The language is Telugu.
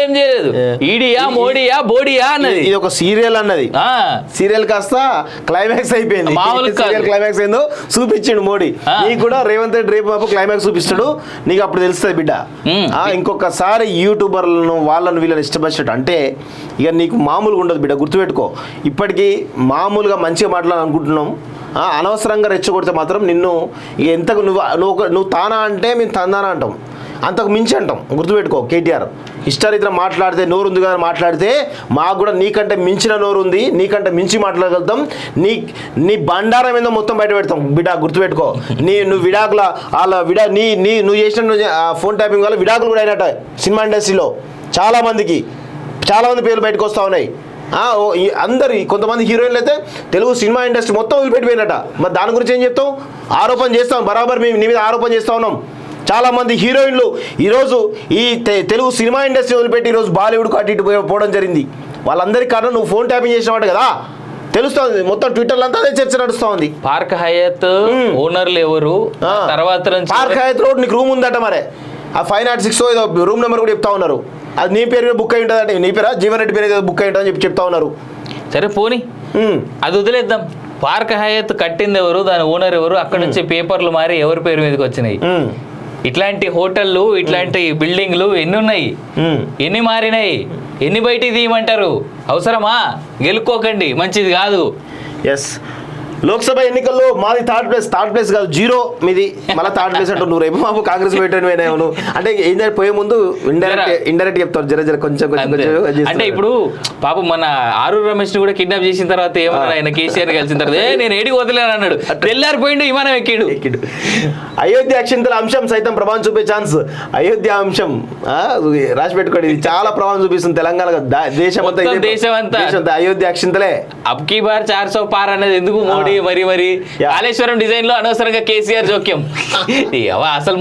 ఏం చేయలేదు. ఈడియా మోడీయా బోడియా అన్నది. ఇది ఒక సీరియల్ అన్నది. సీరియల్ కాస్త క్లైమాక్స్ అయిపోయింది. సీరియల్ క్లైమాక్స్ ఏందో చూపించాడు మోడీ. నీకు కూడా రేవంత్ రెడ్డి రేపు మాపు క్లైమాక్స్ చూపిస్తాడు, నీకు అప్పుడు తెలుస్తుంది బిడ్డ. ఇంకొకసారి యూట్యూబర్లను వాళ్ళని వీళ్ళని ఇష్టపడినట్టు అంటే ఇక నీకు మామూలుగా ఉండదు బిడ్డ, గుర్తుపెట్టుకో. ఇప్పటికీ మామూలుగా మంచిగా మాట్లాడాలనుకుంటున్నాం, అనవసరంగా రెచ్చగొడితే మాత్రం నిన్ను ఎంతకు నువ్వు తానా అంటే మేము తందానా అంటాం, అంతకు మించి అంటాం. గుర్తుపెట్టుకో కేటీఆర్. ఇష్టారీతిలో మాట్లాడితే నోరు ఉంది కదా మాట్లాడితే మాకు కూడా నీకంటే మించిన నోరు ఉంది, నీకంటే మించి మాట్లాడగలుగుతాం. నీ బండారం ఏందో మొత్తం బయట పెడతాం బిడ్డ, గుర్తుపెట్టుకో. నువ్వు విడాకుల వాళ్ళ నువ్వు చేసిన ఫోన్ ట్యాపింగ్ వల్ల విడాకులు కూడా అయినట్ట సినిమా ఇండస్ట్రీలో చాలామంది పేర్లు బయటకు వస్తూ ఉన్నాయి. అందరి కొంతమంది హీరోయిన్లు అయితే తెలుగు సినిమా ఇండస్ట్రీ మొత్తం వదిలిపెట్టిపోయినట. మరి దాని గురించి ఏం చెప్తాం? ఆరోపణ చేస్తాం, బరాబర్ మేము నీ మీద ఆరోపణ చేస్తూ ఉన్నాం. చాలామంది హీరోయిన్లు ఈరోజు ఈ తెలుగు సినిమా ఇండస్ట్రీ వదిలిపెట్టి ఈరోజు బాలీవుడ్కు అటు ఇటు పోవడం జరిగింది. వాళ్ళందరికీ కారణం నువ్వు ఫోన్ ట్యాపింగ్ చేసినవాడు కదా, తెలుస్తుంది. మొత్తం ట్విట్టర్లో అంతా అదే చర్చ నడుస్తూ ఉంది. పార్క్ హయత్ ఓనర్లు ఎవరు, తర్వాత పార్క్ హయత్ రోడ్ నీకు రూమ్ ఉందట, మరి ఆ 506 ఏదో రూమ్ నెంబర్ కూడా చెప్తా ఉన్నారు. అది నీ పేరు మీద బుక్ అయి ఉంటుంది అంటే నీ పేరా జీవన్ రెడ్డి పేరు బుక్ అయి ఉంటుందని చెప్తా ఉన్నారు. సరే పోనీ అది వదిలేద్దాం. పార్క్ హయత్ కట్టింది ఎవరు, దాని ఓనర్ ఎవరు, అక్కడ నుంచి పేపర్లు మారి ఎవరి పేరు మీదకి వచ్చినాయి. ఇట్లాంటి హోటళ్ళు, ఇట్లాంటి బిల్డింగ్లు ఎన్ని ఉన్నాయి, ఎన్ని మారినాయి, ఎన్ని బయటికి తీయమంటారు? అవసరమా? గెలుక్కోకండి, మంచిది కాదు. ఎస్, లోక్సభ ఎన్నికల్లో మాది థర్డ్ ప్లేస్ కాదు, 0 మీది. మళ్ళీ థర్డ్ ప్లేస్ అంటూ నువ్వు రేపు మాకు కాంగ్రెస్ పెట్టాను అంటే ఏం పోయే ముందు ఇండైరెక్ట్ చెప్తారు జర కొంచెం. అంటే ఇప్పుడు పాపం మన ఆరూరు రమేష్ ని కూడా కిడ్నాప్ చేసిన తర్వాత ఏమన్నా ఆయన కేసీఆర్ కలిసిన తర్వాత నేను ఏడికి వదిలేను అన్నాడు, తెల్లారిపోయిండు, విమానం ఎక్కిడు. అయోధ్య అక్షింతల అంశం సైతం ప్రభావం చూపే ఛాన్స్. అయోధ్య అంశం రాసి పెట్టుకోండి, ఇది చాలా ప్రభావం చూపిస్తుంది తెలంగాణ దేశమంతా. అయోధ్య అక్షింతలే అబ్కీ బార్ 400 పార్ అనేది ఎందుకు? మోడీ మరి కాళేశ్వరం డిజైన్ లో అనవసరంగా కేసీఆర్ జోక్యం అసలు